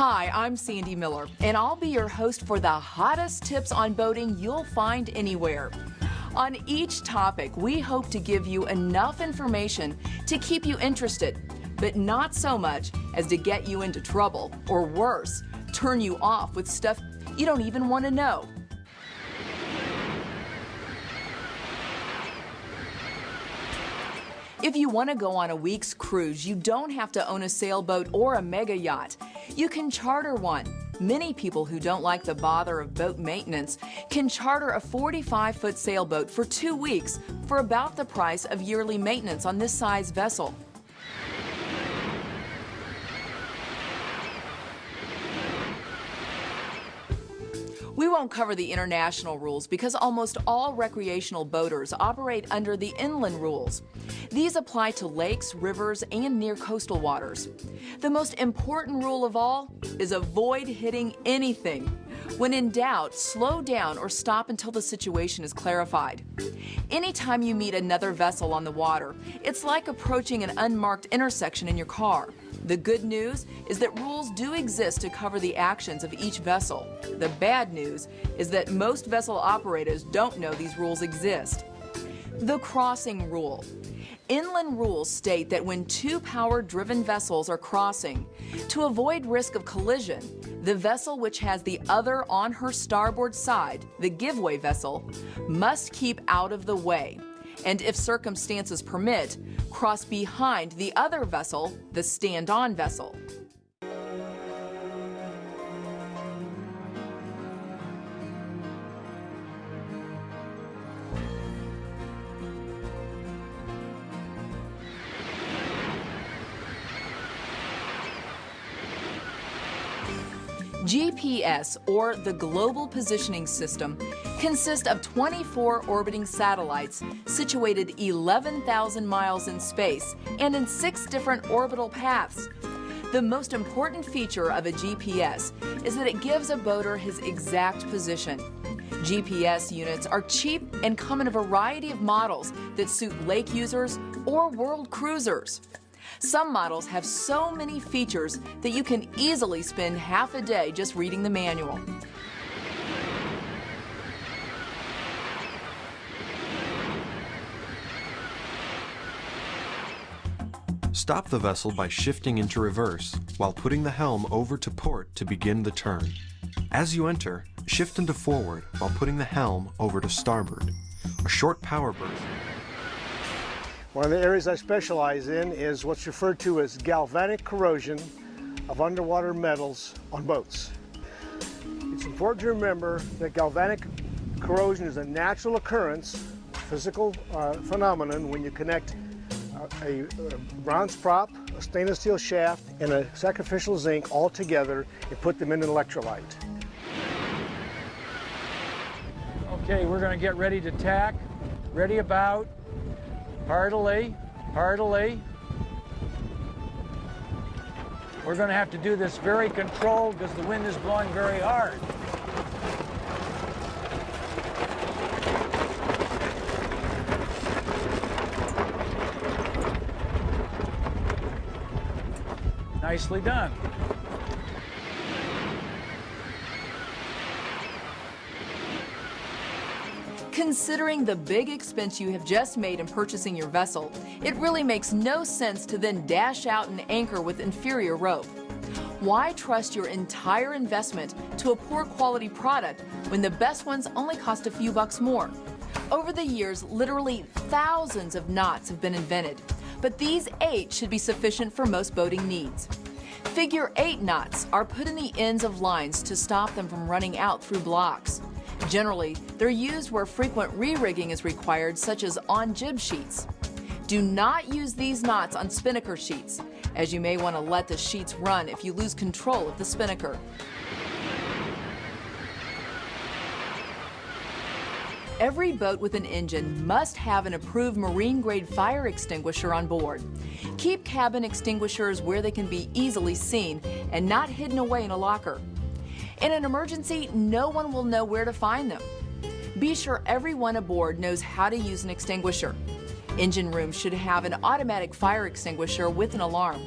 Hi, I'm Sandy Miller, and I'll be your host for the hottest tips on boating you'll find anywhere. On each topic, we hope to give you enough information to keep you interested, but not so much as to get you into trouble, or worse, turn you off with stuff you don't even want to know. If you want to go on a week's cruise, you don't have to own a sailboat or a mega yacht. You can charter one. Many people who don't like the bother of boat maintenance can charter a 45-foot sailboat for 2 weeks for about the price of yearly maintenance on this size vessel. We won't cover the international rules because almost all recreational boaters operate under the inland rules. These apply to lakes, rivers, and near coastal waters. The most important rule of all is avoid hitting anything. When in doubt, slow down or stop until the situation is clarified. Anytime you meet another vessel on the water, it's like approaching an unmarked intersection in your car. The good news is that rules do exist to cover the actions of each vessel. The bad news is that most vessel operators don't know these rules exist. The crossing rule. Inland rules state that when two power-driven vessels are crossing, to avoid risk of collision, the vessel which has the other on her starboard side, the giveaway vessel, must keep out of the way, and if circumstances permit, cross behind the other vessel, the stand-on vessel. GPS, or the Global Positioning System, consists of 24 orbiting satellites situated 11,000 miles in space and in 6 different orbital paths. The most important feature of a GPS is that it gives a boater his exact position. GPS units are cheap and come in a variety of models that suit lake users or world cruisers. Some models have so many features that you can easily spend half a day just reading the manual. Stop the vessel by shifting into reverse while putting the helm over to port to begin the turn. As you enter, shift into forward while putting the helm over to starboard. A short power burst. One of the areas I specialize in is what's referred to as galvanic corrosion of underwater metals on boats. It's important to remember that galvanic corrosion is a natural occurrence, physical phenomenon when you connect a bronze prop, a stainless steel shaft, and a sacrificial zinc all together and put them in an electrolyte. Okay, we're going to get ready to tack. Ready about. Heartily, heartily. We're going to have to do this very controlled because the wind is blowing very hard. Nicely done. Considering the big expense you have just made in purchasing your vessel, it really makes no sense to then dash out and anchor with inferior rope. Why trust your entire investment to a poor quality product when the best ones only cost a few bucks more? Over the years, literally thousands of knots have been invented, but these 8 should be sufficient for most boating needs. Figure 8 knots are put in the ends of lines to stop them from running out through blocks. Generally, they're used where frequent re-rigging is required, such as on jib sheets. Do not use these knots on spinnaker sheets, as you may want to let the sheets run if you lose control of the spinnaker. Every boat with an engine must have an approved marine-grade fire extinguisher on board. Keep cabin extinguishers where they can be easily seen and not hidden away in a locker. In an emergency, no one will know where to find them. Be sure everyone aboard knows how to use an extinguisher. Engine rooms should have an automatic fire extinguisher with an alarm.